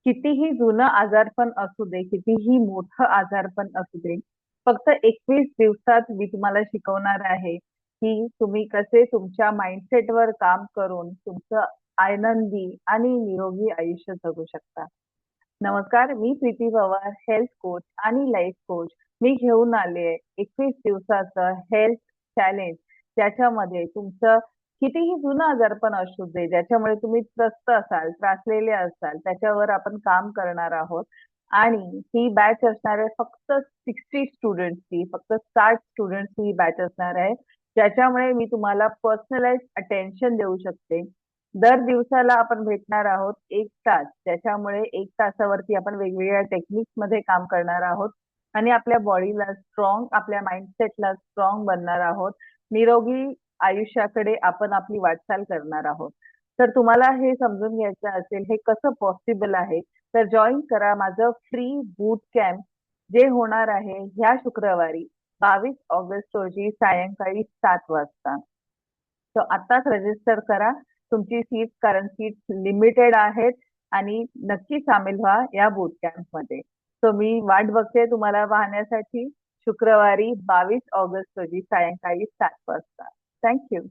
कितीही जुनं आजारपण असू दे, कितीही मोठं आजारपण असू दे, फक्त 21 दिवसात मी तुम्हाला शिकवणार आहे, की तुम्ही कसे तुमच्या माइंडसेटवर काम करून तुमचं आनंदी आणि निरोगी आयुष्य जगू शकता. नमस्कार, मी प्रीती पवार, हेल्थ कोच आणि लाईफ कोच. मी घेऊन आले आहे 21 दिवसाचं हेल्थ चॅलेंज, ज्याच्यामध्ये तुमचं कितीही जुनं आजारपण असू दे, ज्याच्यामुळे तुम्ही त्रस्त असाल, त्रासलेले असाल, त्याच्यावर आपण काम करणार आहोत. आणि ही बॅच असणार आहे फक्त 60 स्टुडंट्सची, फक्त 60 स्टुडंट्सची ही बॅच असणार आहे. ज्याच्यामुळे मी तुम्हाला पर्सनलाइज्ड अटेन्शन देऊ शकते. दर दिवसाला आपण भेटणार आहोत 1 तास. त्याच्यामुळे 1 तासावरती आपण वेगवेगळ्या टेक्निक्स मध्ये काम करणार आहोत आणि आपल्या बॉडीला स्ट्रॉंग, आपल्या माइंडसेटला स्ट्रॉंग बनणार आहोत. निरोगी आयुष्याकडे आपण आपली वाटचाल करणार आहोत. तर तुम्हाला हे समजून घ्यायचं असेल, हे कसं पॉसिबल आहे, तर जॉइन करा माझं फ्री बूट कॅम्प, जे होणार आहे ह्या शुक्रवारी 22 ऑगस्ट रोजी सायंकाळी 7 वाजता. तर आत्ताच रजिस्टर करा तुमची सीट, कारण सीट लिमिटेड आहेत. आणि नक्की सामील व्हा या बूट कॅम्प मध्ये. सो मी वाट बघते तुम्हाला पाहण्यासाठी शुक्रवारी 22 ऑगस्ट रोजी सायंकाळी 7 वाजता. थँक्यू.